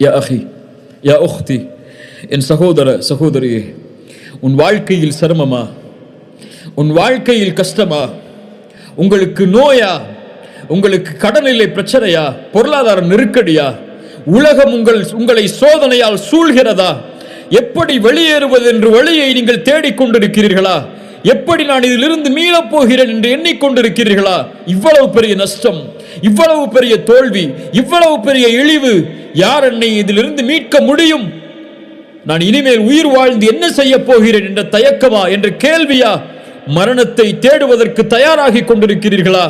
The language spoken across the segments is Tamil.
யா அஹி யா உக்தி, என் சகோதர சகோதரியே, உன் வாழ்க்கையில் சிரமமா, உன் வாழ்க்கையில் கஷ்டமா, உங்களுக்கு நோயா, உங்களுக்கு கடனிலை பிரச்சனையா, பொருளாதார நெருக்கடியா, உலகம் உங்களை சோதனையால் சூழ்கிறதா, எப்படி வெளியேறுவது என்று வழியை நீங்கள் தேடிக்கொண்டிருக்கிறீர்களா, எப்படி நான் இதிலிருந்து மீளப் போகிறேன் என்று எண்ணிக்கொண்டிருக்கிறீர்களா? இவ்வளவு பெரிய நஷ்டம், இவ்வளவு பெரிய தோல்வி, இவ்வளவு பெரிய இழிவு, யார் என்னை இதிலிருந்து மீட்க முடியும்? நான் இனிமேல் உயிர் வாழ்ந்து என்ன செய்ய போகிறேன் என்ற தயக்கமா, என்ற கேள்வியா? மரணத்தை தேடுவதற்கு தயாராகி கொண்டிருக்கிறீர்களா?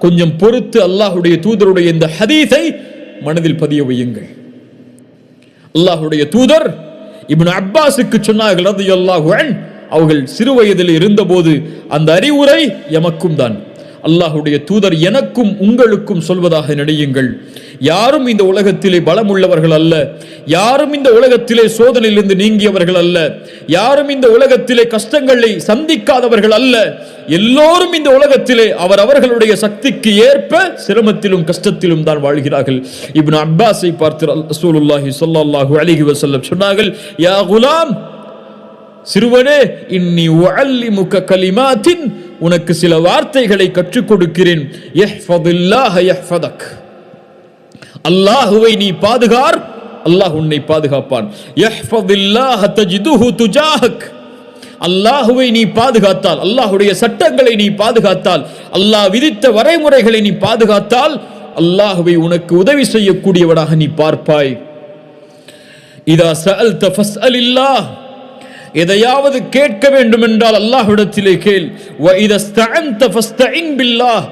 கொஞ்சம் பொறுத்து அல்லாஹுடைய தூதருடைய இந்த ஹதீஸை மனதில் பதிய வையுங்கள். அல்லாஹுடைய தூதர் இப்னு அப்பாஸுக்கு சொன்னார்கள் ரலியல்லாஹு அன்ஹு, அவர்கள் சிறு வயதில் இருந்தபோது அந்த அறிவுரை எமக்கும் தான். அல்லாஹுடைய தூதர் எனக்கும் உங்களுக்கும் சொல்வதாக நினையுங்கள், யாரும் இந்த உலகத்திலே பலம் உள்ளவர்கள் அல்ல, யாரும் இந்த உலகத்திலே சோதனையிலிருந்து நீங்கியவர்கள் அல்ல, யாரும் இந்த உலகத்திலே கஷ்டங்களை சந்திக்காதவர்கள் அல்ல. எல்லோரும் இந்த உலகத்திலே அவர்களுடைய சக்திக்கு ஏற்ப சிரமத்திலும் கஷ்டத்திலும் தான் வாழ்கிறார்கள். இப்னு அப்பாஸை பார்த்து ரசூலுல்லாஹி ஸல்லல்லாஹு அலைஹி வஸல்லம் சொன்னார்கள், யா குலாம், சிறுவனே, இன்னி உஅல்லிமுக கலிமாத்தின், உனக்கு சில வார்த்தைகளை கற்றுக் கொடுக்கிறேன். யஹ்ஃபதுல்லாஹ யஹ்ஃபதக், அல்லாஹ்வை நீ பாதுகார், அல்லாஹ் உன்னை பாதுகாப்பான். யஹ்ஃபதுல்லாஹ தஜிதுஹு துஜாஹக், அல்லாஹ்வை நீ பாதுகாத்தால், அல்லாஹ்வுடைய சட்டங்களை நீ பாதுகாத்தால், அல்லாஹ் விதித்த வரைமுறைகளை நீ பாதுகாத்தால், அல்லாஹ்வை உனக்கு உதவி செய்யக்கூடியவனாக நீ பார்ப்பாய். இதா சஅல்த ஃபஸ்அலில்லாஹ், எதையாவது கேட்க வேண்டும் என்றால் அல்லாஹ்விடத்திலே கேள். வ இதஸ்தஅன்த ஃபஸ்தஇன் பில்லாஹ்,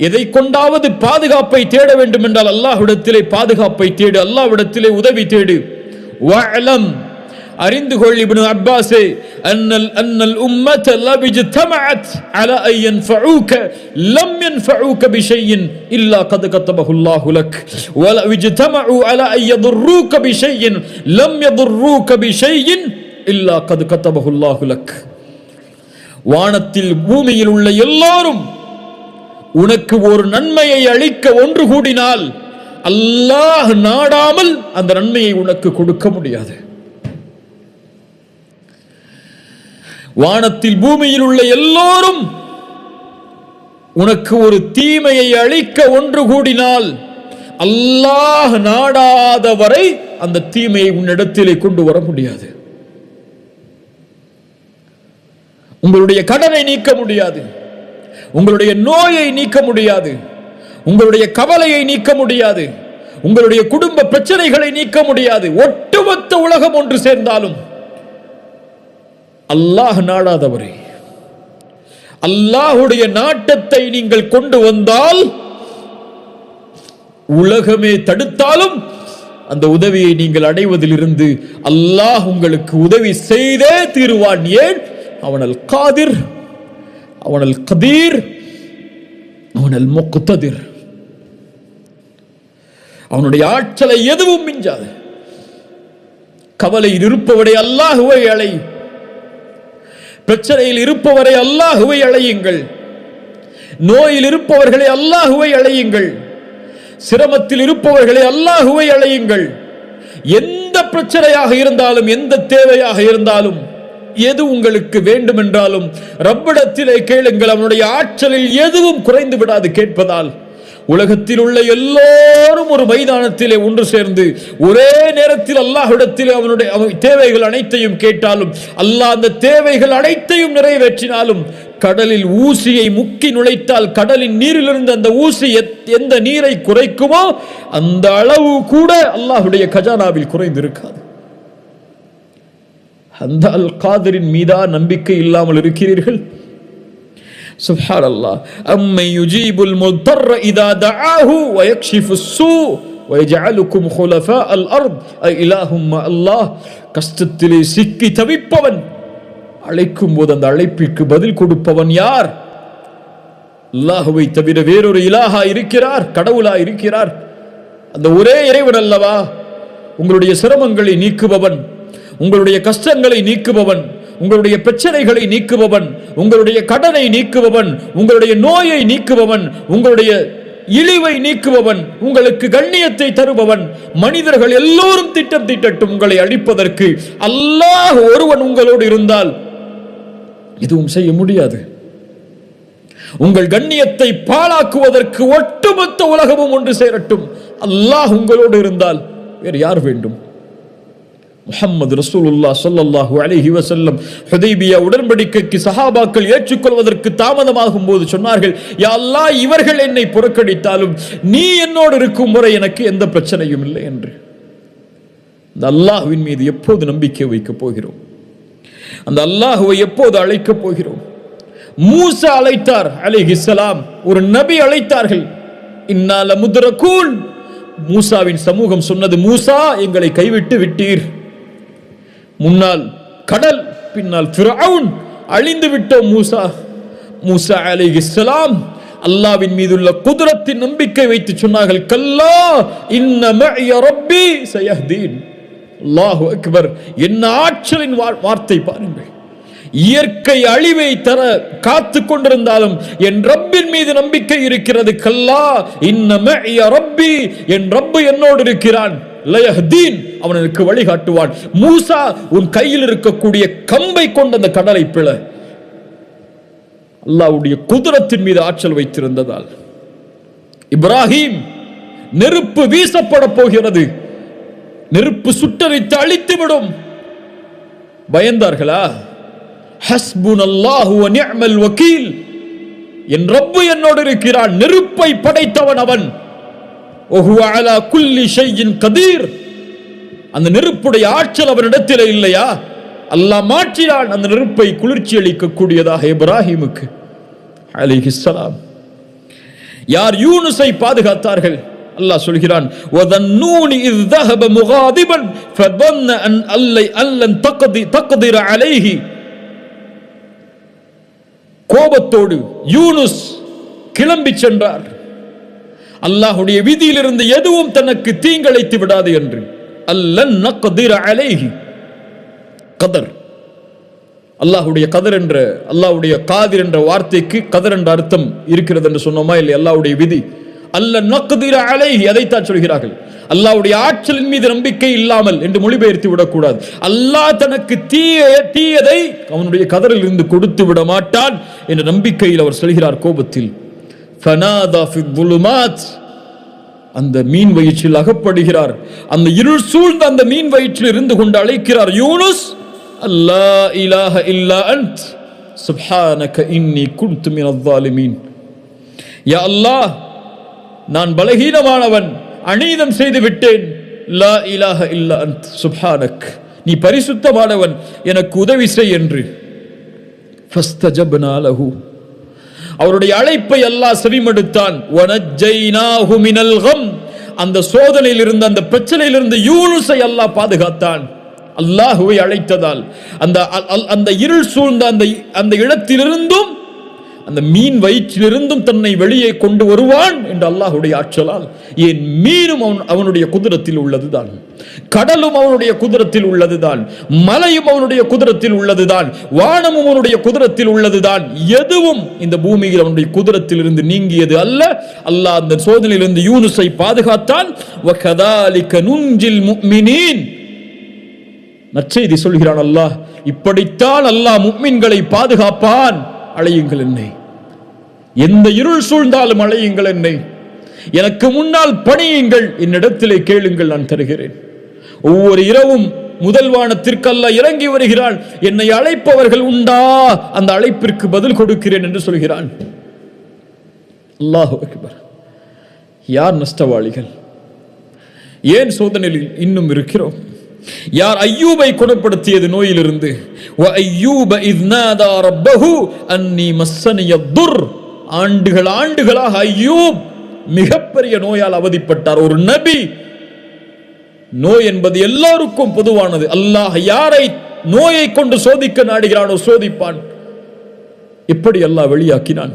எதை கொண்டாவது பாதுகாப்பை தேட வேண்டும் என்றால் அல்லாஹ்விடத்திலே பாதுகாப்பை தேடு, அல்லாஹ்விடத்திலே உதவி தேடு. வஅலம், அறிந்து கொள் இப்னு அப்பாஸே, அன்னல் உம்மத லபிஜ்தமஅத் அலா அன் யன்ஃபஊக லம் யன்ஃபஊக பிஷைஇன் இல்லா கத் கதபஹு அல்லாஹு லக் வல விஜ்தமஉ அலா அன் யதுர்ரூக பிஷைஇன் லம் யதுர்ரூக பிஷைஇன் இல்லா கத் கதபஹு அல்லாஹு லக். வானத்தில் பூமியில் உள்ள எல்லாரும் உனக்கு ஒரு நன்மையை அளிக்க ஒன்று கூடினால் அல்லாஹ் நாடாமல் அந்த நன்மையை உனக்கு கொடுக்க முடியாது. வானத்தில் பூமியில் உள்ள எல்லோரும் உனக்கு ஒரு தீமையை அளிக்க ஒன்று கூடினால் அல்லாஹ் நாடாத வரை அந்த தீமையை உன்னிடத்திலே கொண்டு வர முடியாது. உங்களுடைய கடனை நீக்க முடியாது, உங்களுடைய நோயை நீக்க முடியாது, உங்களுடைய கவலையை நீக்க முடியாது, உங்களுடைய குடும்ப பிரச்சனைகளை நீக்க முடியாது. ஒட்டுமொத்த உலகம் ஒன்று சேர்ந்தாலும் அல்லாஹ் நாடாதவரை, அல்லாஹுடைய நாட்டத்தை நீங்கள் கொண்டு வந்தால், உலகமே தடுத்தாலும் அந்த உதவியை நீங்கள் அடைவதிலிருந்து அல்லாஹ் உங்களுக்கு உதவி செய்தே தீருவான். ஏன்? அவனல் காதிர், அவனல் கதீர், அவனல் முக்ததிர். அவனுடைய ஆற்றலை எதுவும் மிஞ்சாது. கவலையில் இருப்பவரை அல்லாஹ்வை அழை, பிரச்சனையில் இருப்பவரை அல்லாஹ்வை அழையுங்கள், நோயில் இருப்பவர்களை அல்லாஹ்வை அழையுங்கள், சிரமத்தில் இருப்பவர்களை அல்லாஹ்வை அழையுங்கள். எந்த பிரச்சனையாக இருந்தாலும், எந்த தேவையாக இருந்தாலும், எது உங்களுக்கு வேண்டும் என்றாலும் ரப்பிடத்திலே கேளுங்கள். அவனுடைய ஆற்றலில் எதுவும் குறைந்து விடாது கேட்பதால். உலகத்தில் உள்ள எல்லோரும் ஒரு மைதானத்திலே ஒன்று சேர்ந்து ஒரே நேரத்தில் அல்லாஹ்விடத்திலே அவனுடைய தேவைகள் அனைத்தையும் கேட்டாலும், அல்லாஹ் அந்த தேவைகள் அனைத்தையும் நிறைவேற்றினாலும், கடலில் ஊசியை முக்கி நுழைத்தால் கடலின் நீரிலிருந்து அந்த ஊசி எந்த நீரை குறைக்குமோ அந்த அளவு கூட அல்லாஹ்வுடைய கஜானாவில் குறைந்திருக்காது. அந்த அல் காதிரின் மீதா நம்பிக்கை இல்லாமல் இருக்கிறீர்கள்? சுப்ஹானல்லாஹ். அம்மை யுஜீபுல் முத்தர்ர இதா தஆஹு வ யக்ஷிஃபுஸ் ஸூ வ யஜஅலுக்கும் குலஃபா அல் அர்த் இலாஹும் அல்லாஹ். கஷ்டத்திலே சிக்கி தவிப்பவன் அழைக்கும் போது அந்த அழைப்பிற்கு பதில் கொடுப்பவன் யார்? அல்லாஹ்வை தவிர வேறொரு இலாஹா இருக்கிறார்? கடவுளா இருக்கிறார்? அந்த ஒரே இறைவன் அல்லவா உங்களுடைய சிரமங்களை நீக்குபவன், உங்களுடைய கஷ்டங்களை நீக்குபவன், உங்களுடைய பிரச்சனைகளை நீக்குபவன், உங்களுடைய கடனை நீக்குபவன், உங்களுடைய நோயை நீக்குபவன், உங்களுடைய இழிவை நீக்குபவன், உங்களுக்கு கண்ணியத்தை தருபவன். மனிதர்கள் எல்லோரும் திட்டம் தீட்டட்டும் உங்களை அழிப்பதற்கு, அல்லாஹ் ஒருவன் உங்களோடு இருந்தால் எதுவும் செய்ய முடியாது. உங்கள் கண்ணியத்தை பாழாக்குவதற்கு ஒட்டுமொத்த உலகமும் ஒன்று சேரட்டும், அல்லாஹ் உங்களோடு இருந்தால் வேறு யார் வேண்டும்? முஹம்மது ரசூலுல்லாஹ் ஸல்லல்லாஹு அலைஹி வஸல்லம் ஹுதைபியா உடன்படிக்கைக்கு சஹாபாக்கள் ஏற்றுக்கொள்வதற்கு தாமதமாகும் போது சொன்னார்கள், யா அல்லாஹ், இவர்கள் என்னை புறக்கணித்தாலும் நீ என்னோடு இருக்கும் வரை எனக்கு எந்த பிரச்சனையும் இல்லை என்று. அந்த அல்லாஹ்வின் மீது எப்போது நம்பிக்கை வைக்கப் போகிறோம்? அந்த அல்லாஹ்வை எப்போது அழைக்கப் போகிறோம்? மூசா அழைத்தார் அலைஹிஸ்ஸலாம், ஒரு நபி அழைத்தார்கள். இன்னா லமுத்ரகூன். மூசாவின் சமூகம் சொன்னது, மூசா, எங்களை கைவிட்டு விட்டீர். முன்னால் கடல், பின்னால் ஃபிரௌன், அழிந்து விட்டோம் மூசா. மூசா அலைஹிஸ்ஸலாம் அல்லாஹ்வின் மீதுள்ள குத்ரத்தின் நம்பிக்கை வைத்து சொன்னார்கள், கல்லா இன்ன மஇய ரப்பி சயஹ்தீன். அல்லாஹு அக்பர்! என்ன ஆற்றலின் வார்த்தை பாருங்கள். இயற்கை அழிவை தர காத்து கொண்டிருந்தாலும் என் ரப்பின் மீது நம்பிக்கை இருக்கிறது. கல்லா இன்ன மஇய ரப்பி, என் ரப்பு என்னோடு இருக்கிறான். லயஹ்தீன், அவன் எனக்கு வழிகாட்டுவான். மூசா, உன் கையில் இருக்கக்கூடிய கம்பை கொண்ட அந்த கடலை பிள. அல்லாஹ்வுடைய குத்ரத்தின் மீது ஆற்றல் வைத்திருந்ததால். இப்ராஹிம், நெருப்பு வீசப்பட போகிறது, நெருப்பு சுட்டரித்து அழித்துவிடும். பயந்தார்களா? ஹஸ்புனல்லாஹு வ நிஅமல் வகீல், என் ரப்பு என்னோடு இருக்கிறான், நெருப்பை படைத்தவன் அவன். வஹுவ அலா குல்லி ஷைஇன் கதீர், அந்த நெருப்புடைய ஆற்றல் அவனிடத்தில் இல்லையா? அல்லாஹ் மாற்றினான் அந்த நெருப்பை குளிர்ச்சி அளிக்கக்கூடியதாக இப்ராஹிமுக்கு அலைஹிஸ்ஸலாம். யார் யூனுஸை பாதுகாத்தார்கள்? அல்லாஹ் சொல்கிறான், வதன்னூனி இஸ் ذهب مغاضبا فظن ان لن تقدر عليه. கோபத்தோடு யூனுஸ் கிளம்பி சென்றார். அல்லாஹ்வுடைய விதியிலிருந்து எதுவும் தனக்கு தீங்கிழைத்து விடாது என்று. அல்லன் நக்திர அலைஹி. கதர், அல்லாஹ்வுடைய கதர் என்ற, அல்லாஹ்வுடைய காதிர் என்ற வார்த்தைக்கு கதர் என்ற அர்த்தம் இருக்கிறது என்று சொன்னோமா இல்லை? அல்லாஹ்வுடைய விதி. அல்ல நக்திர அலைஹி, அதைத்தான் சொல்கிறார்கள். அல்லாஹ்வுடைய ஆற்றலின் மீது நம்பிக்கை இல்லாமல் என்று மொழிபெயர்த்து விடக்கூடாது. அல்லாஹ் தனக்கு தீயதை அவனுடைய கதரில் இருந்து கொடுத்து விட மாட்டான் என்ற நம்பிக்கையில் அவர் சொல்கிறார் கோபத்தில். ஃபனாதா ஃபி ظுலுமாத், அந்த மீன் வயிற்றில் அகப்படுகிறார். அந்த இருள் சூழ்ந்த அந்த மீன் வயிற்றில் இருந்து கொண்டு அழைக்கிறார், யூனுஸ், அல்லா இலாஹ இல்லா அன்த் சுப்ஹானக இன்னி குன்து மினல் ஸாலிமீன். யா அல்லாஹ், நான் பலகீனமானவன், அநீதம் செய்து விட்டேன். லா இலாஹ இல்லா அன்த் சுப்ஹானக், நீ பரிசுத்தமானவன், எனக்கு உதவி செய் என்று. ஃபஸ்தஜப்னா லஹு, அவருடைய அழைப்பை அல்லாஹ் செவிமடுத்தான். வனஜ்ஜைனாஹு மினல் கம், அந்த சோதனையில் இருந்த, அந்த பிரச்சனையில் இருந்து யூனுஸை அல்லாஹ் பாதுகாத்தான். அல்லாஹ்வை அழைத்ததால் அந்த இருள் சூழ்ந்த அந்த இடத்திலிருந்தும், அந்த மீன் வயிற்றிலிருந்தும் தன்னை வெளியே கொண்டு வருவான் என்று அல்லாஹ்வுடைய ஆற்றலால். ஏன் மீனும் அவனுடைய குதிரத்தில் உள்ளதுதான், கடலும் அவனுடைய குதிரத்தில் உள்ளதுதான், மலையும் அவனுடைய குதிரத்தில் உள்ளதுதான், வானமும் அவனுடைய குதிரத்தில் உள்ளதுதான். எதுவும் இந்த பூமியில் அவனுடைய குதிரத்தில் இருந்து நீங்கியது அல்ல. அல்லாஹ் அந்த சோதனையிலிருந்து யூனுஸை பாதுகாத்தான். வகதாலிக நுஞ்சில் முஃமினீன், நற்செய்தி சொல்கிறான் அல்லாஹ், இப்படித்தான் அல்லாஹ் முஃமின்களை பாதுகாப்பான். அழையுங்கள் என்னை, எந்த இருள் சூழ்ந்தாலும் அழையுங்கள் என்னை, எனக்கு முன்னால் பணியுங்கள், என்னிடத்திலே கேளுங்கள், நான் தருகிறேன். ஒவ்வொரு இரவும் முதல் வானத்திற்கு அல்லாஹ் இறங்கி வருகிறான். என்னை அழைப்பவர்கள் உண்டா, அந்த அழைப்பிற்கு பதில் கொடுக்கிறேன் என்று சொல்கிறான். அல்லாஹு அக்பர்! யார் நஷ்டவாளிகள்? ஏன் சோதனையில் இன்னும் இருக்கிறோம்? யார் ஐயூபை குணப்படுத்தியது நோயிலிருந்து? வ ஐயூப இஸ் நாதா ரப்பஹு அன்னி மஸ்ஸனிய துர். ஆண்டுகளாக ஐயூப் மிகப்பெரிய நோயால் அவதிப்பட்டார். ஒரு நபி. நோய் என்பது எல்லோருக்கும் பொதுவானது. அல்லாஹ் யாரை நோயை கொண்டு சோதிக்க நாடுகிறானோ சோதிப்பான். எப்படி அல்லாஹ் வெளியாக்கினான்?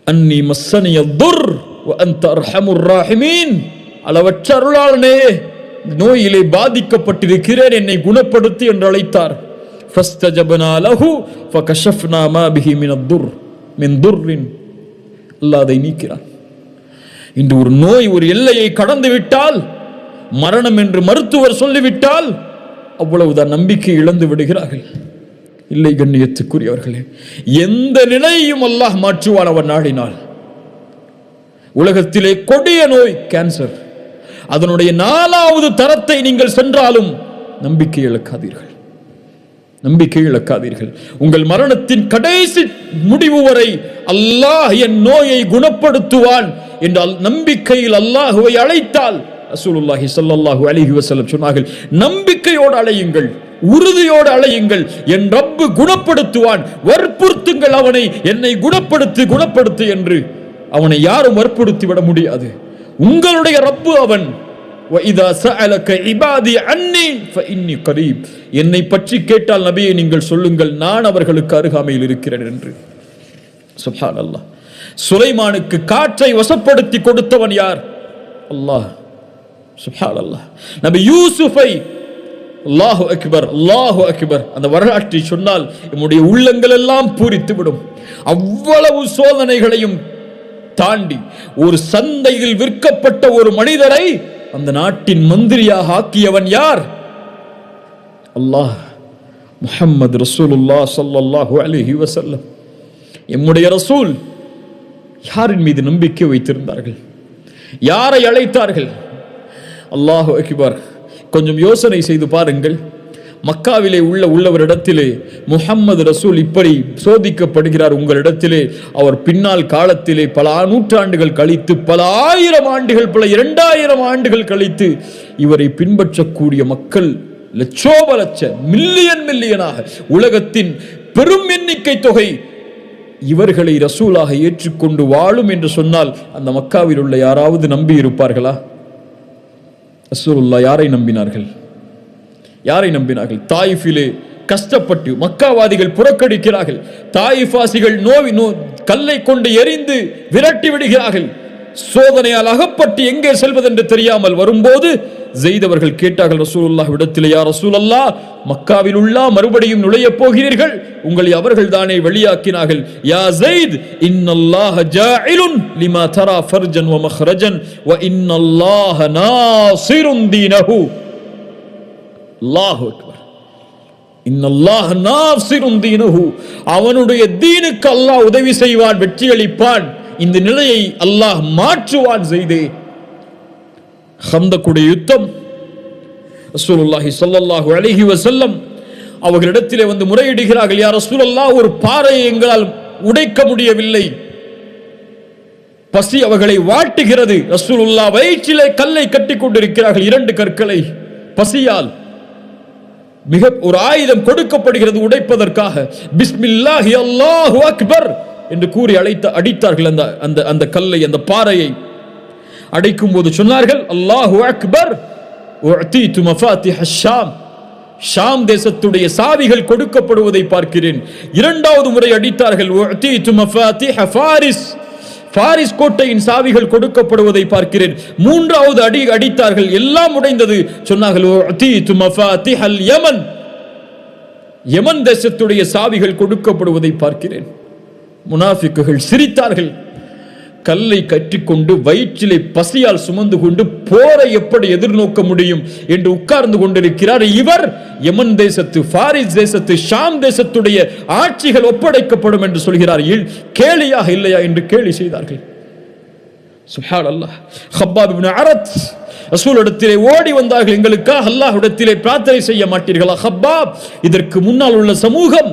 அன்னி மஸ்ஸனிய துர் வ அன்த அர்ஹமுர் ராஹிமீன். அளவற்ற அருளாளனே, நோயிலே பாதிக்கப்பட்டிருக்கிறேன், என்னை குணப்படுத்தி என்று அழைத்தார். ஃபஸ்தஜப்னா லஹு ஃபகஷஃப்னா மா பிஹி மினத் துர் மின் துர்ரின். அல்லாஹ் அதை நீக்கிறான். இன்று ஒரு நோய் ஒரு எல்லையை கடந்து விட்டால், மரணம் என்று மருத்துவர் சொல்லிவிட்டால் அவ்வளவுதான், நம்பிக்கை இழந்து விடுகிறார்கள். இல்லை கண்ணியத்துக்குரியவர்களே, எந்த நிலையையும் அல்லாஹ் மாற்றுவான் அவன் நாடினால். உலகத்திலே கொடிய நோய் கேன்சர், அதனுடைய 4வது தரத்தை நீங்கள் சென்றாலும் நம்பிக்கை இழக்காதீர்கள், நம்பிக்கை இழக்காதீர்கள். உங்கள் மரணத்தின் கடைசி முடிவு வரை அல்லாஹ் என் நோயை குணப்படுத்துவான் என்ற நம்பிக்கையில் அல்லாஹுவை அழைத்தால், ரசூலுல்லாஹி ஸல்லல்லாஹு அலைஹி வஸல்லம் சொன்னார்கள், நம்பிக்கையோடு அழையுங்கள், உறுதியோடு அழையுங்கள், என் ரப்பு குணப்படுத்துவான், வற்புறுத்துங்கள் அவனை, என்னை குணப்படுத்து குணப்படுத்து என்று. அவனை யாரும் வற்புறுத்தி விட முடியாது. உங்களுடைய ரப்பு அவன். وَإِذَا سَأَلَكَ عِبَادِي عَنِّي فَإِنِّي قَرِيبٌ. என்னை பற்றி கேட்டால் நபியே நீங்கள் சொல்லுங்கள், நான் அவர்களுக்கு அருகாமையில் இருக்கிறேன் என்று. சுப்ஹானல்லாஹ். சுலைமானுக்கு காற்றை வசப்படுத்தி கொடுத்தவன் யார்? அல்லாஹ். சுப்ஹானல்லாஹ். நபி யூசுஃபை, அல்லாஹு அக்பர், அல்லாஹு அக்பர், அந்த வரலாற்றை சொன்னால் நம்முடைய உள்ளங்கள் எல்லாம் பூரித்து விடும். அவ்வளவு சோதனைகளையும் தாண்டி ஒரு சந்தையில் விற்கப்பட்ட ஒரு மனிதரை அந்த நாட்டின் மந்திரியாக ஆக்கியவன் யார்? அல்லாஹ். முஹம்மது ரசூலுல்லாஹ் ஸல்லல்லாஹு அலைஹி வஸல்லம், எம்முடைய ரசூல் யாரின் மீது நம்பிக்கை வைத்திருந்தார்கள்? யாரை அழைத்தார்கள்? அல்லாஹு அக்பர். கொஞ்சம் யோசனை செய்து பாருங்கள். மக்காவிலே உள்ளவரிடத்திலே முஹம்மது ரசூல் இப்படி சோதிக்கப்படுகிறார். உங்களிடத்திலே அவர் பின்னால் காலத்திலே பல நூற்றாண்டுகள் கழித்து, பல 1000 ஆண்டுகள், பல 2000 ஆண்டுகள் கழித்து இவரை பின்பற்றக்கூடிய மக்கள் லட்சோப லட்ச, மில்லியனாக, உலகத்தின் பெரும் எண்ணிக்கை தொகை இவர்களை ரசூலாக ஏற்றுக்கொண்டு வாழும் என்று சொன்னால் அந்த மக்காவில் உள்ள யாராவது நம்பி இருப்பார்களா? ரசூலுல்லாஹ் யாரை நம்பினார்கள்? யாரை நம்பினார்கள்? தாயிஃபிலே கஷ்டப்பட்டு மக்காவாதிகள் புறக்கணிக்கிறார்கள். தாயிஃபாசிகள் கல்லை கொண்டு எரிந்து விரட்டி விடுகிறார்கள். சோதனையால் அகப்பட்டு எங்கே செல்வதென்று தெரியாமல் வரும்போது ஸெய்த் அவர்கள் கேட்டார்கள் ரசூலுல்லாஹ் இடத்திலே, யா ரசூலல்லாஹ், மக்காவில் உள்ள மறுபடியும் நுழைய போகிறீர்கள், உங்களை அவர்கள் தானே வெளியாக்கினார்கள். யா ஸெய்த், இன்னல்லாஹ ஜாஇலுன் லிமா தரா ஃபர்ஜன் வ மக்ரஜன் வ இன்னல்லாஹ நாஸிருன் தீனஹு. அல்லாஹு அக்பர். இன்னல்லாஹ நாஸிருன் தீனஹு. அவனுடைய தீனுக்கு அல்லாஹ் உதவி செய்வான், வெற்றி அளிப்பான். இந்த நிலையை அல்லாஹ் மாற்றுவான். ஸெய்தே, ஹந்தக்குடைய யுத்தம், ரசூலுல்லாஹி ஸல்லல்லாஹு அலைஹி வஸல்லம் அவர்களிடத்திலே வந்து முறையிடுகிறார்கள், யா ரசூலல்லாஹ், ஒரு பாறையை எங்களால் உடைக்க முடியவில்லை, பசி அவர்களை வாட்டுகிறது. ரசூலுல்லாஹ் வயிற்றிலே கல்லை கட்டிக் கொண்டிருக்கிறார்கள், 2 கற்களை. பசியால் மிக ஒரு ஆயுதம் கொடுக்கப்படுகிறது உடைப்பதற்காக. பிஸ்மில்லாஹி அல்லாஹு அக்பர் என்று கூறி அடித்தார்கள் அந்த கல்லை, அந்த பாறையை. அடைக்கும் போது சொன்னார்கள், அல்லாஹு அக்பர், உஅதீது மஃபாத்திஹ ஷாம், ஷாம் தேசத்துடைய சாவிகள் கொடுக்கப்படுவதை பார்க்கிறேன். 2வது முறை அடித்தார்கள், உஅதீது மஃபாத்திஹ ஃபாரிஸ், பாரிஸ் கோட்டையின் சாவிகள் கொடுக்கப்படுவதை பார்க்கிறேன். 3வது அடி அடித்தார்கள், எல்லாம் உடைந்தது. சொன்னார்கள், உஅதீது மஃபாத்திஹல் யமன், யமன் தேசத்துடைய சாவிகள் கொடுக்கப்படுவதை பார்க்கிறேன். முனாஃபிக்குகள் சிரித்தார்கள். கல்லை கற்றிக்கொண்டு வயிற்றிலே பசியால் சுமந்து கொண்டு போரை எப்படி எதிர்நோக்க முடியும் என்று உட்கார்ந்து கொண்டிருக்கிறார் இவர். யமன் தேசத்து, பாரிஸ் தேசத்து, ஷாம் தேசத்துடைய ஆட்சிகள் ஒப்படைக்கப்படும் என்று சொல்கிறார். கேலியாக இல்லையா என்று கேலி செய்தார்கள். சுப்ஹானல்லாஹ். ஹப்பாப் இப்னு அரத் ரசூலிடத்திலே ஓடி வந்தார்கள், எங்களுக்காக அல்லாஹ்விடத்திலே பிரார்த்தனை செய்ய மாட்டீர்களா? ஹப்பாப், இதற்கு முன்னால் உள்ள சமூகம்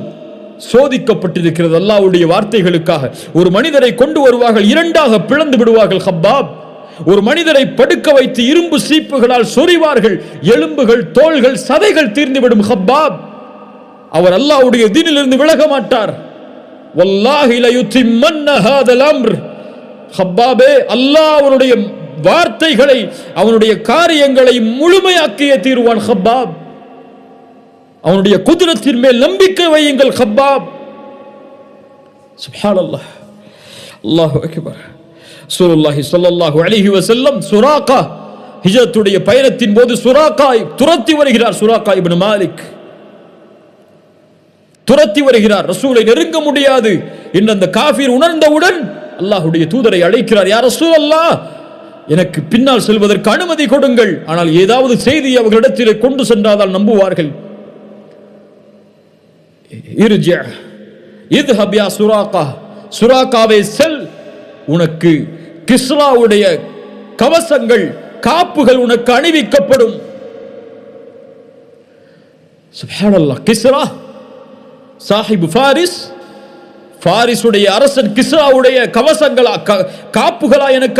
சோதிக்கப்பட்டிருக்கிறது அல்லாஹ்வுடைய வார்த்தைகளுக்காக. ஒரு மனிதரை கொண்டு வருவார்கள், 2ஆக பிளந்து விடுவார்கள். ஹப்பாப், ஒரு மனிதரை படுக்க வைத்து இரும்பு சீப்புகளால் சொறிவார்கள், எலும்புகள், தோள்கள், சதைகள் தீர்ந்துவிடும். ஹப்பாப், அவர் அல்லாஹ்வுடைய தீனிலிருந்து விலக மாட்டார். வல்லாஹி லயுத்திம்மன்ன ஹாதல் அம்ர். ஹப்பாபே, அல்லாஹ் அவனுடைய வார்த்தைகளை, அவனுடைய காரியங்களை முழுமையாக்கியே தீருவான். ஹப்பாப், அவனுடைய குதிரத்தின் மேல் நம்பிக்கை வையுங்கள். ஹப்பாப். சுப்ஹானல்லாஹ், அல்லாஹு அக்பர். ரசூலுல்லாஹி ஸல்லல்லாஹு அலைஹி வஸல்லம் சுராகா ஹிஜ்ரத்துடைய பயணத்தின் போது சுராகா துரத்தி வருகிறார். சுராகா இப்னு மாலிக் துரத்தி வருகிறார். ரசூலை நெருங்க முடியாது என்று அந்த காஃபிர் உணர்ந்தவுடன் அல்லாஹ்வுடைய தூதரை அழைக்கிறார். யா ரசூலல்லாஹ், எனக்கு பின்னால் செல்வதற்கு அனுமதி கொடுங்கள். ஆனால் ஏதாவது செய்தி அவர்களிடத்திலே கொண்டு சென்றால் நம்புவார்கள். சுராகாவே செல், உனக்கு கிஸ்ராவுடைய கவசங்கள் காப்புகள் உனக்கு அணிவிக்கப்படும். சுப்ஹானல்லாஹ். கிஸ்ரா சாஹிபு ஃபாரிஸ், பாரிசுடைய அரசன் கிஸ்ராவுடைய கவசங்களா காப்புகளா எனக்கு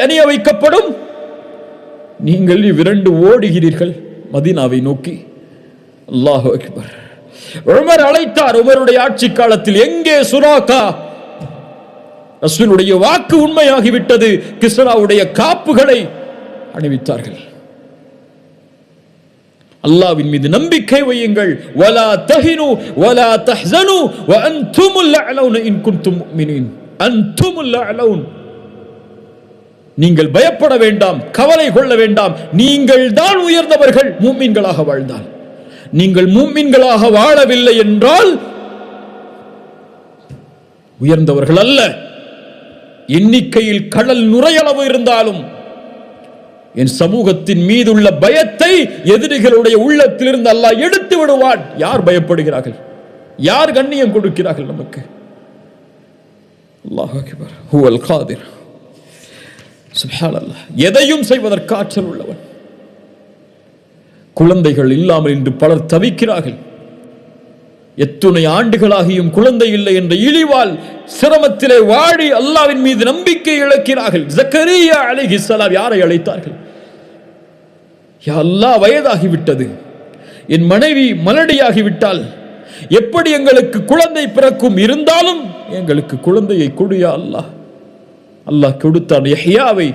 அணிய வைக்கப்படும். நீங்கள் விரண்டு ஓடுகிறீர்கள் மதீனாவை நோக்கி. அல்லாஹு அக்பர். உமர் அழைத்தார். உமருடைய ஆட்சி காலத்தில் எங்கே சுராகா? ரசூலுடைய வாக்கு உண்மையாகிவிட்டது. கிஸ்ராவுடைய காப்புகளை அணிவித்தார்கள். அல்லாஹ்வின் மீது நம்பிக்கை வையுங்கள். வலா தஹினு வலா தஹ்ஸனு வ அன்துமுல் அலவுன இன் குன்தும் முஃமினீன். அன்துமுல் அலவுன். நீங்கள் பயப்பட வேண்டாம், கவலை கொள்ள வேண்டாம். நீங்கள் தான் உயர்ந்தவர்கள் முஃமின்களாக வாழ்ந்தால். நீங்கள் முஃமின்களாக வாழவில்லை என்றால் உயர்ந்தவர்கள் அல்ல. எண்ணிக்கையில் கடல் நுரையளவு இருந்தாலும் என் சமூகத்தின் மீதுள்ள பயத்தை எதிரிகளுடைய உள்ளத்திலிருந்து அல்லாஹ் எடுத்து விடுவான். யார் பயப்படுகிறார்கள்? யார் கண்ணியம் கொடுக்கிறார்கள் நமக்கு? அல்லாஹ் அக்பர். ஹுவல் காதிர். சுப்ஹானல்லாஹ். எதையும் செய்வதற்கு ஆற்றல் உள்ளவன். குழந்தைகள் இல்லாமல் இன்று பலர் தவிக்கிறார்கள். எத்துணை ஆண்டுகளாகியும் குழந்தை இல்லை என்ற இழிவால் சிரமத்திலே வாடி அல்லாஹ்வின் மீது நம்பிக்கை இழக்கிறார்கள். ஜக்கரியா அலைஹிஸ்ஸலாம் யாரை அழைத்தார்கள்? யா அல்லாஹ், வயதாகிவிட்டது, என் மனைவி மலடியாகிவிட்டால் எப்படி எங்களுக்கு குழந்தை பிறக்கும்? இருந்தாலும் எங்களுக்கு குழந்தையை கொடு யா அல்லாஹ். அல்லாஹ் கொடுத்தான். யஹ்யாவை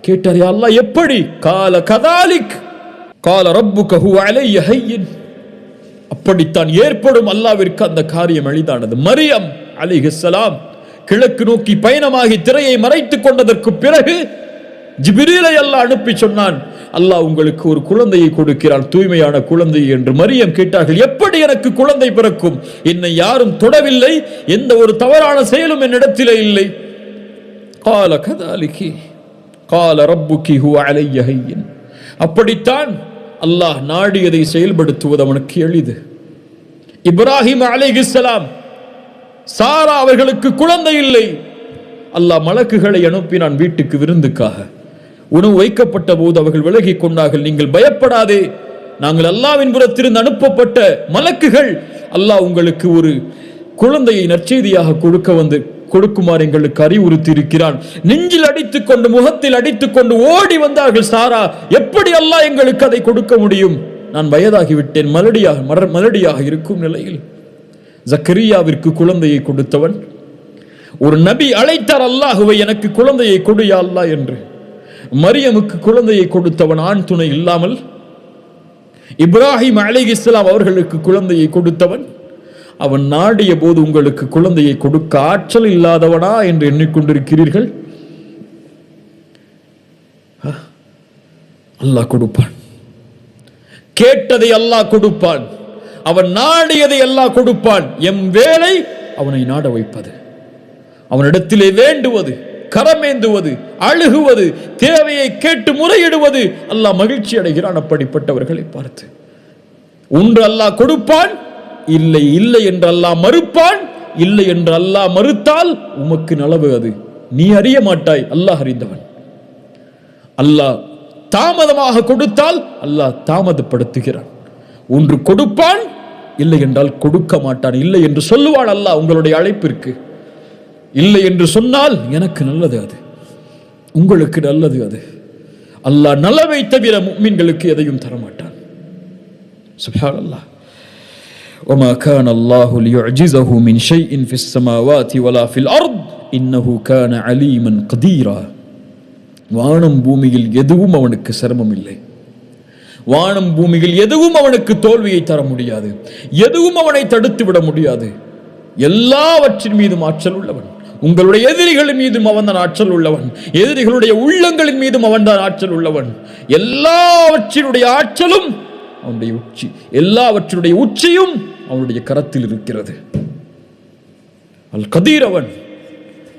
கேட்டார். யா அல்லாஹ் எப்படி? கால கதாலிக் கால ரப்புக ஹுவ அலைய ஹய்யின். அப்படித்தான் ஏற்படும். அல்லாஹ்விற்கு அந்த காரியம் எளிதானது. மரியம் அலைஹிஸ்ஸலாம் கிழக்கு நோக்கி பயணமாகி திரையை மறைத்துக் கொண்டதற்கு பிறகு ஜிப்ரீலை அல்லாஹ் அனுப்பி சொன்னான், அல்லாஹ் உங்களுக்கு ஒரு குழந்தையை கொடுக்கிறான், தூய்மையான குழந்தை என்று. மரியம் கேட்டார்கள், எப்படி எனக்கு குழந்தை பிறக்கும்? என்னை யாரும் தொடவில்லை, எந்த ஒரு தவறான செயலும் என்னிடத்திலே இல்லை. கால கதாலிகி கால ரப்புகி ஹுவ அலைய ஹய்யின். அப்படித்தான் அல்லாஹ் நாடியதை செயல்படுத்துவது அவனுக்கு எளிது. இப்ராஹிம் அலைஹிஸ்ஸலாம், சாரா அவர்களுக்கு குழந்தை இல்லை. அல்லாஹ் மலக்குகளை அனுப்பினான் வீட்டுக்கு விருந்துக்காக. உணவு வைக்கப்பட்ட போது அவர்கள் விலகி கொண்டார்கள். நீங்கள் பயப்படாதே, நாங்கள் அல்லாஹ்வின் புறத்திலிருந்து அனுப்பப்பட்ட மலக்குகள். அல்லாஹ் உங்களுக்கு ஒரு குழந்தையை நற்செய்தியாக கொடுக்குமாறு எங்களுக்கு அறிவுறுத்தி இருக்கிறான். நெஞ்சில் அடித்துக் கொண்டு முகத்தில் அடித்துக் கொண்டு ஓடி வந்தார்கள் சாரா. எப்படி அல்லாஹ் எங்களுக்கு அதை கொடுக்க முடியும்? நான் வயதாகிவிட்டேன், மலடியாக இருக்கும் நிலையில். ஜக்கரியாவிற்கு குழந்தையை கொடுத்தவன். ஒரு நபி அழைத்தார் அல்லாஹுவை, எனக்கு குழந்தையை கொடு யா அல்லாஹ் என்று. மரியமுக்கு குழந்தையை கொடுத்தவன் ஆண் துணை இல்லாமல். இப்ராஹிம் அலைஹிஸ்ஸலாம் அவர்களுக்கு குழந்தையை கொடுத்தவன். அவன் நாடிய போது உங்களுக்கு குழந்தையை கொடுக்க ஆற்றல் இல்லாதவனா என்று எண்ணிக்கொண்டிருக்கிறீர்கள்? அல்லாஹ் கொடுப்பான். கேட்டதை அல்லாஹ் கொடுப்பான். அவன் நாடியதை அல்லாஹ் கொடுப்பான். எம் வேலை அவனை நாட வைப்பது, அவனிடத்திலே வேண்டுவது, கரமேந்துவது, அழுகுவது, தேவையை கேட்டு முறையிடுவது. அல்லாஹ் மகிழ்ச்சி அடைகிறான் அப்படிப்பட்டவர்களை பார்த்து. ஒன்று அல்லாஹ் கொடுப்பான், இல்லை இல்லை என்று அல்லாஹ் மறுப்பான். இல்லை என்று அல்லாஹ் மறுத்தால் உமக்கு நலவு, அது நீ அறிய மாட்டாய், அல்லாஹ் அறிந்தவன். அல்லாஹ் தாமதமாக கொடுத்தால் அல்லாஹ் தாமதப்படுத்துகிறான். ஒன்று கொடுப்பான், இல்லை என்றால் கொடுக்க மாட்டான். இல்லை என்று சொல்லுவான் அல்லாஹ் உங்களுடைய அழைப்பிற்கு. இல்லை என்று சொன்னால் எனக்கு நல்லது, அது உங்களுக்கு நல்லது. அது அல்லாஹ் நலவை தவிர முஃமின்களுக்கு எதையும் தரமாட்டான். சுப்ஹானல்லாஹ். وما كان الله ليعجزه من شيء في السماوات ولا في الأرض إنه كان عليما قديرا. வானம் பூமியில் எதுவும் அவனுக்கு சிரமம் இல்லை. வானம் பூமியில் எதுவும் அவனுக்கு தோல்வியை தர முடியாது. எதுவும் அவனை தடுத்து விட முடியாது. எல்லாவற்றின் மீதும் ஆற்றல் உள்ளவன். உங்களுடைய எதிரிகளின் மீதும் அவன் தான் ஆற்றல் உள்ளவன். எதிரிகளுடைய உள்ளங்களின் மீதும் அவன் தான் ஆற்றல் உள்ளவன். எல்லாவற்றினுடைய ஆற்றலும் அவனுடைய உச்சி, எல்லாவற்றினுடைய உச்சியும் அவனுடைய கரத்தில் இருக்கிறது. அல் கதீர் அவன்,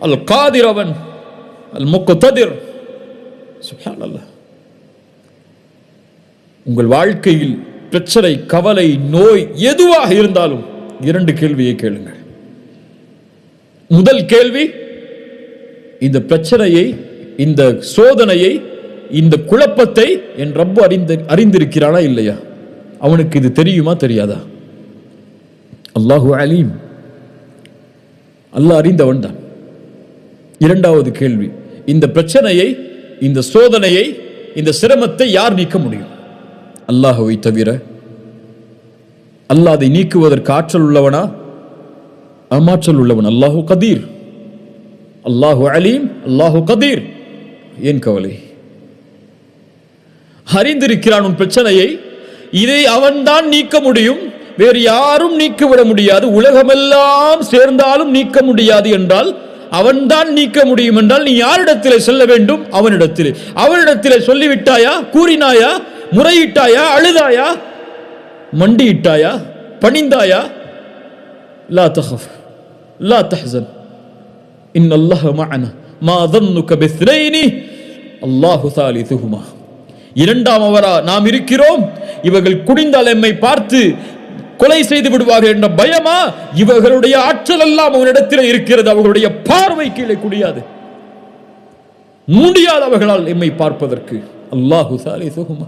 அல் காதிர் அவன், அல் முக்ததிர் சுப்ஹானல்லாஹ். உங்கள் வாழ்க்கையில் பிரச்சனை, கவலை, நோய் எதுவாக இருந்தாலும் 2 கேள்வியை கேளுங்கள். முதல் கேள்வி, இந்த பிரச்சனையை, இந்த சோதனையை, இந்த குழப்பத்தை என் ரப்பு அறிந்திருக்கிறானா இல்லையா? அவனுக்கு இது தெரியுமா தெரியாதா? அல்லாஹு அலீம், அல்லாஹ் அறிந்தவன் தான். இரண்டாவது கேள்வி, இந்த பிரச்சனையை, இந்த சோதனையை, இந்த சிரமத்தை யார் நீக்க முடியும்? அல்லாஹ்வை தவிர. அல்லாஹ் அதை நீக்குவதற்கு ஆற்றல் உள்ளவனா? ஆற்றல் உள்ளவன். அல்லாஹு கதீர், அல்லாஹு அலீம், அல்லாஹு கதீர். ஏன் கவலை? அறிந்திருக்கிறான் உன் பிரச்சனையை. இதை அவன்தான் நீக்க முடியும், வேறு யாரும் நீக்கிவிட முடியாது. உலகமெல்லாம் சேர்ந்தாலும் நீக்க முடியாது என்றால், அவன்தான் நீக்க முடியும் என்றால், நீ யாரிடத்திலே செல்ல வேண்டும்? அவனிடத்திலே. அவனிடத்திலே சொல்லிவிட்டாயா? கூறினாயா? முறையிட்டாயா? அழுதாயா? மண்டியிட்டாயா? பணிந்தாயா? லா தஹஃப் லா தஹ்சன் இன்னல்லாஹ மஅனா மா ظنك باثنين الله ثالثهما. இரண்டாம் அவரா நாம் இருக்கிறோம், இவர்கள் குடிந்தால் எம்மை பார்த்து கொலை செய்து விடுவார்கள் என்ற பயமா? இவர்களுடைய ஆற்றல் எல்லாம் அவனிடத்தில் இருக்கிறது. அவர்களுடைய பார்வை கீழே குடியாது, முடியாது அவர்களால் எம்மை பார்ப்பதற்கு. அல்லாஹு சாலிசுஹுமா.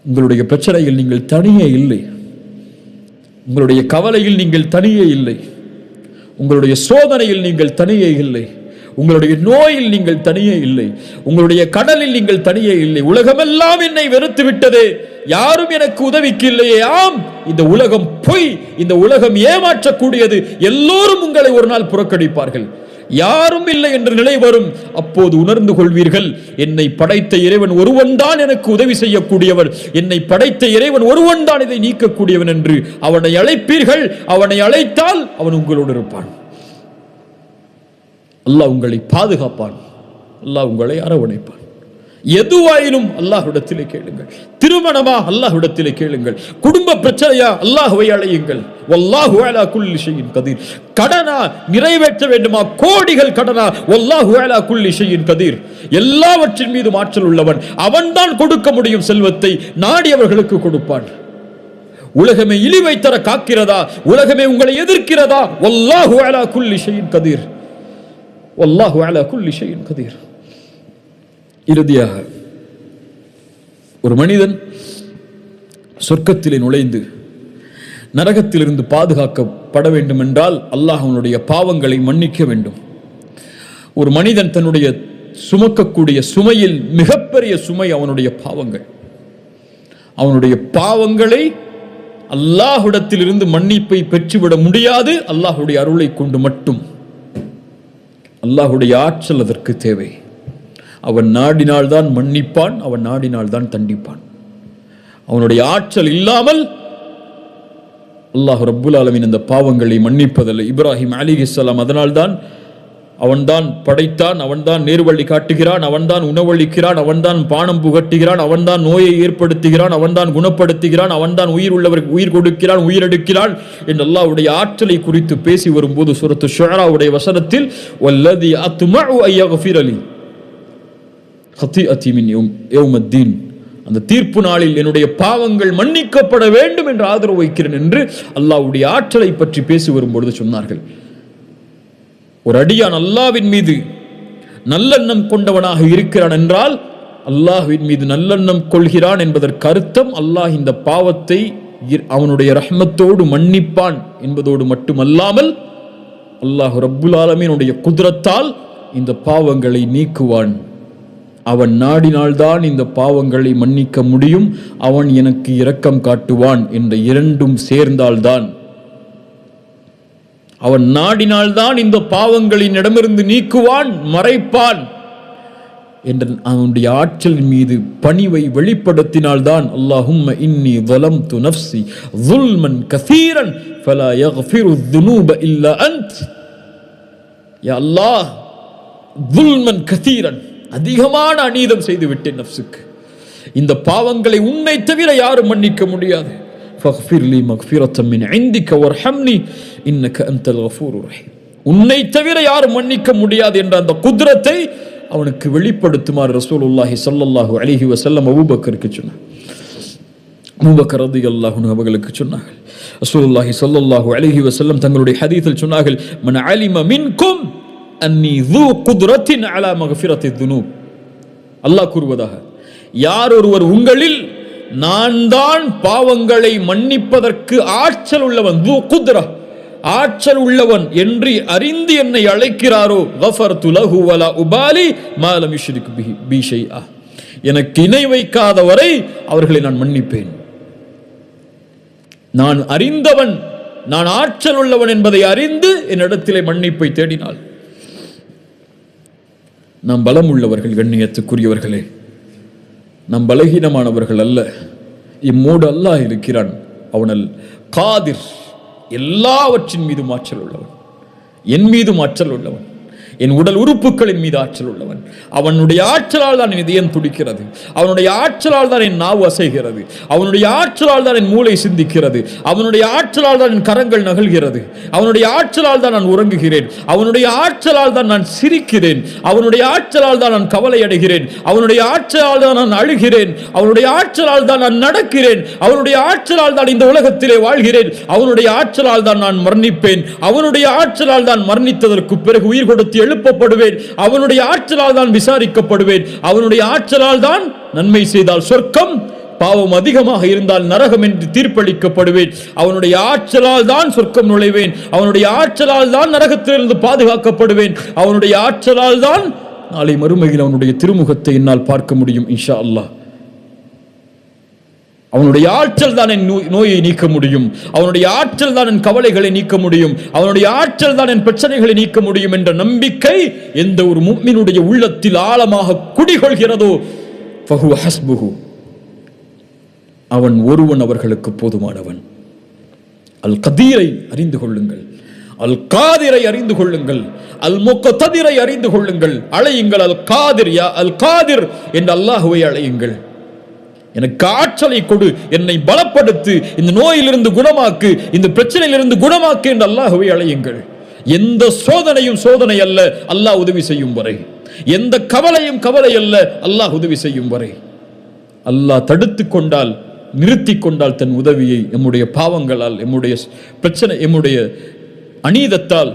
உங்களுடைய பிரச்சனையில் நீங்கள் தனியே இல்லை, உங்களுடைய கவலையில் நீங்கள் தனியே இல்லை, உங்களுடைய சோதனையில் நீங்கள் தனியே இல்லை, உங்களுடைய நோயில் நீங்கள் தனியே இல்லை, உங்களுடைய கடலில் நீங்கள் தனியே இல்லை. உலகமெல்லாம் என்னை வெறுத்து விட்டது, யாரும் எனக்கு உதவிக்கு இல்லையே. ஆம், இந்த உலகம் பொய், இந்த உலகம் ஏமாற்றக்கூடியது. எல்லோரும் உங்களை ஒரு நாள் புறக்கணிப்பார்கள். யாரும் இல்லை என்ற நிலை வரும். அப்போது உணர்ந்து கொள்வீர்கள், என்னை படைத்த இறைவன் ஒருவன் தான் எனக்கு உதவி செய்யக்கூடியவன், என்னை படைத்த இறைவன் ஒருவன் தான் இதை நீக்கக்கூடியவன் என்று அவனை அழைப்பீர்கள். அவனை அழைத்தால் அவன் உங்களோடு இருப்பான். அல்லாஹ் உங்களை பாதுகாப்பான், அல்லாஹ் உங்களை அரவணைப்பான். எதுவாயினும் அல்லாஹ்விடத்திலே கேளுங்கள். திருமணமா? அல்லாஹ்விடத்திலே கேளுங்கள். குடும்ப பிரச்சனையா? அல்லாஹ்வை அழையுங்கள். வல்லாஹு அலா குல்லி ஷைஇன் கதீர். கடனா? நிறைவேற்ற வேண்டுமா? கோடிகள் கடனா? வல்லாஹு அலா குல்லி ஷைஇன் கதீர். எல்லாவற்றின் மீது ஆற்றல் உள்ளவன். அவன்தான் கொடுக்க முடியும் செல்வத்தை, நாடியவர்களுக்கு கொடுப்பான். உலகமே இழிவை தர காக்கிறதா? உலகமே உங்களை எதிர்க்கிறதா? வல்லாஹு அலா குல்லி ஷைஇன் கதீர். வல்லாஹு அலா குல்லி ஷைஇன் கதீர். இறுதியாக, ஒரு மனிதன் சொர்க்கத்திலே நுழைந்து நரகத்திலிருந்து பாதுகாக்கப்பட வேண்டும் என்றால் அல்லாஹ் அவனுடைய பாவங்களை மன்னிக்க வேண்டும். ஒரு மனிதன் தன்னுடைய சுமக்கக்கூடிய சுமையில் மிகப்பெரிய சுமை அவனுடைய பாவங்கள். அவனுடைய பாவங்களை அல்லாஹ்விடத்திலிருந்து மன்னிப்பை பெற்றுவிட முடியாது, அல்லாஹ்வுடைய அருளை கொண்டு மட்டும். அல்லாஹ்வுடைய ஆற்றல் அதற்கு தேவை. அவன் நாடினால்தான் மன்னிப்பான், அவன் நாடினால்தான் தண்டிப்பான். அவனுடைய ஆற்றல் இல்லாமல் அல்லாஹ் ரப்புல் ஆலமீன் அந்த பாவங்களை மன்னிப்பதில்லை. இப்ராஹிம் அலைஹிஸ்ஸலாம் அதனால்தான் அவன்தான் படைத்தான், அவன்தான் நேர்வழி காட்டுகிறான், அவன்தான் உணவளிக்கிறான், அவன்தான் பானம் புகட்டுகிறான், அவன்தான் நோயை ஏற்படுத்துகிறான், அவன்தான் குணப்படுத்துகிறான், அவன்தான் உயிர் உள்ளவருக்கு உயிர் கொடுக்கிறான், உயிரெடுக்கிறான் என்று அல்லாஹ்வுடைய ஆற்றலை குறித்து பேசி வரும்போது சூரத்து ஷுஆராவுடைய வசனத்தில் வல்லதி அத்மஉ அய்யக்ஃபிர லி ஹதீஅதி மின் யௌமத்தீன், அந்த தீர்ப்பு நாளில் என்னுடைய பாவங்கள் மன்னிக்கப்பட வேண்டும் என்று ஆதரவு வைக்கிறேன் என்று அல்லாஹ்வுடைய ஆற்றலை பற்றி பேசி வரும்பொழுது சொன்னார்கள். ஒரு அடியான் அல்லாஹ்வின் மீது நல்லெண்ணம் கொண்டவனாக இருக்கிறான் என்றால் அல்லாஹ்வின் மீது நல்லெண்ணம் கொள்கிறான் என்பதற்கு அர்த்தம் அல்லாஹ் இந்த பாவத்தை அவனுடைய ரஹ்மத்தோடு மன்னிப்பான் என்பதோடு மட்டுமல்லாமல் அல்லாஹ் ரப்புல் ஆலமீனுடைய குத்ரத்தால் இந்த பாவங்களை நீக்குவான். அவன் நாடினால்தான் இந்த பாவங்களை மன்னிக்க முடியும், அவன் எனக்கு இரக்கம் காட்டுவான் என்ற இரண்டும் சேர்ந்தால்தான், அவன் நாடினால்தான் இந்த பாவங்களின் இடமிருந்து நீக்குவான், மறைப்பான் என்ற அவனுடைய ஆற்றலின் மீது பணிவை வெளிப்படுத்தினால்தான் அல்லாஹும்ம இன்னி ظلمت نفسي ظلما كثيرا فلا يغفر الذنوب الا انت. யா அல்லாஹ், ظلما كثيرا, அதிகமான அநீதம் செய்து விட்டேன் நஃப்ஸுக்கு, இந்த பாவங்களை உன்னை தவிர யாரும் மன்னிக்க முடியாது. فاغفر لي مغفرة من عندك وارحمني انك انت الغفور الرحيم. உன்னை தவிர யாரும் மன்னிக்க முடியாது என்ற அந்த குத்ரத்தை அவனுக்கு வெளிப்படுத்துமாறு ரசூலுல்லாஹி ஸல்லல்லாஹு அலைஹி வஸல்லம் அபூபக்கருக்கு சொன்னார். அபூபக்கர் ரலியல்லாஹு அன்ஹு அவர்களுக்கு சொன்னார்கள். ரசூலுல்லாஹி ஸல்லல்லாஹு அலைஹி வஸல்லம் தங்களுடைய ஹதீஸில் சொன்னார்கள், மன் அலிம மின்கும் அன்னி ذو قدرة على مغفرة الذنوب. அல்லாஹ் கூறுவதாக, யார் ஒருவர் உங்களில் நான் தான் பாவங்களை மன்னிப்பதற்கு ஆற்றல் உள்ளவன், ذو قدرة ஆற்றல் உள்ளவன் என்று அறிந்து என்னை அழைக்கிறாரோ, கஃபர்து லஹு வலா உபாலி மா லம் யுஷ்ரிக் பி ஷைஆ, எனக்கு இணை வைக்காதவரை அவர்களை நான் மன்னிப்பேன். நான் அறிந்தவன், நான் ஆற்றல் உள்ளவன் என்பதை அறிந்து என்னிடத்திலே மன்னிப்பை தேடினாள். நாம் பலம் உள்ளவர்கள், கண்ணியத்துக்குரியவர்களே, நாம் பலகீனமானவர்கள் அல்ல. இம்மோடு அல்லாஹ் இருக்கிறான். அவனல் காதிர், எல்லாவற்றின் மீதும் ஆற்றல் உள்ளவன், என் மீதும் ஆற்றல் உள்ளவன், என் உடல் உறுப்புகளின் மீது ஆற்றல் உள்ளவன். அவனுடைய ஆற்றலால் தான் என் இதயம் துடிக்கிறது, அவனுடைய ஆற்றலால் தான் என் நாவு அசைகிறது, அவனுடைய ஆற்றலால் தான் என் மூளை சிந்திக்கிறது, அவனுடைய ஆற்றலால் தான் என் கரங்கள் நகல்கிறது, அவனுடைய ஆற்றலால் தான் நான் உறங்குகிறேன், அவனுடைய ஆற்றலால் தான் நான் சிரிக்கிறேன், அவனுடைய ஆற்றலால் தான் நான் கவலை அடைகிறேன், அவனுடைய ஆற்றலால் தான் நான் அழுகிறேன், அவனுடைய ஆற்றலால் தான் நான் நடக்கிறேன், அவனுடைய ஆற்றலால் தான் இந்த உலகத்திலே வாழ்கிறேன், அவனுடைய ஆற்றலால் தான் நான் மரணிப்பேன், அவனுடைய ஆற்றலால் தான் மரணித்ததற்கு பிறகு உயிர் கொடுத்து எழுப்பப்படுவேன், அவனுடைய ஆற்றலால் தான் விசாரிக்கப்படுவேன், அவனுடைய ஆற்றலால் தான் நன்மை செய்தால் சொர்க்கம், பாவம் அதிகமாக இருந்தால் நரகம் என்று தீர்ப்பளிக்கப்படுவேன், அவனுடைய ஆற்றலால் தான் சொர்க்கம் நுழைவேன், அவனுடைய ஆற்றலால் தான் நரகத்திலிருந்து பாதுகாக்கப்படுவேன், அவனுடைய ஆற்றலால் தான் நாளை மறுமையில் அவனுடைய திருமுகத்தை என்னால் பார்க்க முடியும் இன்ஷா அல்லாஹ். அவனுடைய ஆற்றல் தான் என் நோயை நீக்க முடியும், அவனுடைய ஆற்றல் தான் என் கவலைகளை நீக்க முடியும், அவனுடைய ஆற்றல் தான் என் பிரச்சனைகளை நீக்க முடியும் என்ற நம்பிக்கை எந்த ஒரு முஃமினுடைய உள்ளத்தில் ஆழமாக குடிகொள்கிறதோ, ஃபஹுவ ஹஸ்புஹு, அவன் ஒருவன் அவர்களுக்கு போதுமானவன். அல் கதீரை அறிந்து கொள்ளுங்கள், அல் காதிரை அறிந்து கொள்ளுங்கள், அல் முக்ததிரை அறிந்து கொள்ளுங்கள். அழையுங்கள் அல் காதிர், யா அல் காதிர் என்று அல்லாஹ்வை அழையுங்கள். எனக்கு ஆற்றலை கொடு, என்னை பலப்படுத்து, இந்த நோயிலிருந்து குணமாக்கு, இந்த பிரச்சனையிலிருந்து குணமாக்கு என்று அல்லாஹ்வை அழையுங்கள். எந்த சோதனையும் சோதனை அல்ல அல்லாஹ் உதவி செய்யும் வரை, எந்த கவலையும் கவலை அல்ல அல்லாஹ் உதவி செய்யும் வரை. அல்லாஹ் தடுத்து கொண்டால், நிறுத்தி கொண்டால் தன் உதவியை எம்முடைய பாவங்களால், எம்முடைய பிரச்சனை, எம்முடைய அநீதத்தால்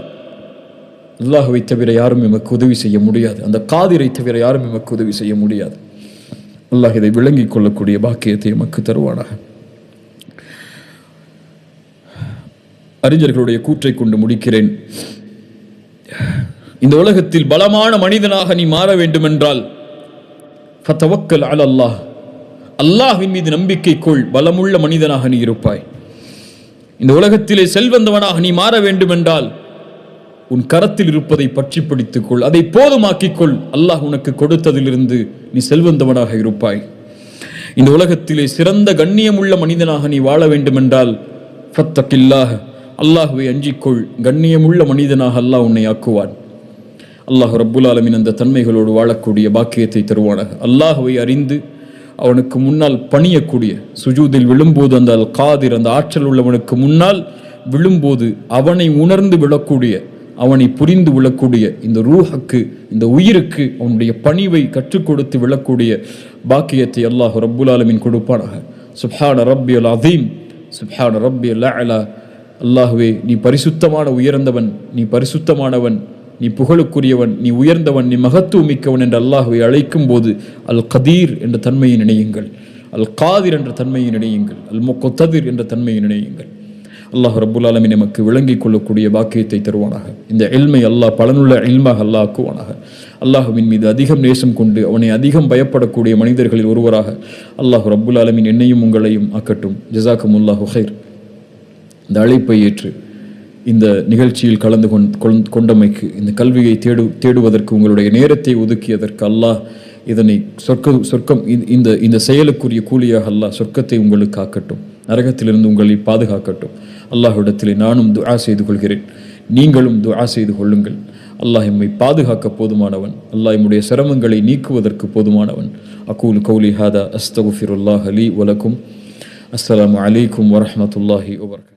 அல்லாஹ்வை தவிர யாரும் எமக்கு உதவி செய்ய முடியாது. அந்த காதிரை தவிர யாரும் எமக்கு உதவி செய்ய முடியாது. அல்லாஹ் இதை விளங்கிக் கொள்ளக்கூடிய பாக்கியத்தை எமக்கு தருவானாக. அறிஞர்களுடைய கூற்றை கொண்டு முடிக்கிறேன். இந்த உலகத்தில் பலமான மனிதனாக நீ மாற வேண்டும் என்றால் ஃபதவக்கல் அலல்லாஹ், அல்லாஹ்வின் மீது நம்பிக்கை கொள், பலமுள்ள மனிதனாக நீ இருப்பாய். இந்த உலகத்திலே செல்வந்தவனாக நீ மாற வேண்டும் என்றால் உன் கரத்தில் இருப்பதை பற்றி பிடித்துக் கொள், அதை போதுமாக்கிக் கொள். அல்லாஹ் உனக்கு கொடுத்ததிலிருந்து நீ செல்வந்தவனாக இருப்பாய். இந்த உலகத்திலே சிறந்த கண்ணியமுள்ள மனிதனாக நீ வாழ வேண்டும் என்றால் ஃபத்தகில்லாஹ், அல்லாஹ்வை அஞ்சிக்கொள், கண்ணியமுள்ள மனிதனாக அல்லாஹ் உன்னை ஆக்குவான். அல்லாஹ் ரப்புல் ஆலமீன் அந்த தன்மைகளோடு வாழக்கூடிய பாக்கியத்தை தருவானாக. அல்லாஹ்வை அறிந்து அவனுக்கு முன்னால் பணியக்கூடிய, சுஜூதில் விழும்போது அந்த அல் காதிர், அந்த ஆற்றல் உள்ளவனுக்கு முன்னால் விழும்போது அவனை உணர்ந்து விழக்கூடிய, அவனை புரிந்து விழக்கூடிய இந்த ரூஹுக்கு, இந்த உயிருக்கு அவனுடைய பணிவை கற்றுக் கொடுத்து விழக்கூடிய பாக்கியத்தை அல்லாஹ் ரப்புல் ஆலமீன் கொடுப்பானாக. சுப்ஹான ரப்பியல் அதீம், சுப்ஹான ரப்பியல் அலா. அல்லாஹ்வே, நீ பரிசுத்தமான உயர்ந்தவன், நீ பரிசுத்தமானவன், நீ புகழுக்குரியவன், நீ உயர்ந்தவன், நீ மகத்துவமிக்கவன் என்று அல்லாஹ்வை அழைக்கும் போது அல் கதீர் என்ற தன்மையை நினையுங்கள், அல் காதிர் என்ற தன்மையை நினையுங்கள், அல் முக்ததிர் என்ற தன்மையை நினையுங்கள். அல்லாஹ் ரப்புல் ஆலமீன் நமக்கு விளங்கிக் கொள்ளக்கூடிய பாக்கியத்தை தருவானாக. இந்த இல்மை அல்லாஹ் பலனுள்ள இல்மாக அல்லாஹ் ஆக்குவானாக. அல்லாஹ்வின் மீது அதிகம் நேசம் கொண்டு அவனை அதிகம் பயப்படக்கூடிய மனிதர்களில் ஒருவராக அல்லாஹ் ரப்புல் ஆலமீன் என்னையும் உங்களையும் ஆக்கட்டும். ஜஸாக்குமுல்லாஹு ஹைர். இந்த அழைப்பை ஏற்று இந்த நிகழ்ச்சியில் கலந்து கொண்டமைக்கு, இந்த கல்வியை தேடுவதற்கு உங்களுடைய நேரத்தை ஒதுக்கியதற்கு அல்லாஹ் இதனை சொர்க்கம் இந்த செயலுக்குரிய கூலியாக அல்லாஹ் சொர்க்கத்தை உங்களுக்கு ஆக்கட்டும், நரகத்திலிருந்து உங்களை பாதுகாக்கட்டும். அல்லாஹ்விடத்திலே நானும் துஆ செய்து கொள்கிறேன், நீங்களும் துஆ செய்து கொள்ளுங்கள். அல்லாஹ் எம்மை பாதுகாக்க போதுமானவன், அல்லாஹ் எம்முடைய சிரமங்களை நீக்குவதற்கு போதுமானவன். அகூலு கௌலி ஹாதா அஸ்தக்ஃபிருல்லாஹ் லீ வலக்கும். அஸ்ஸலாமு அலைக்கும் வரஹ்மத்துல்லாஹி வபரகாத்துஹு.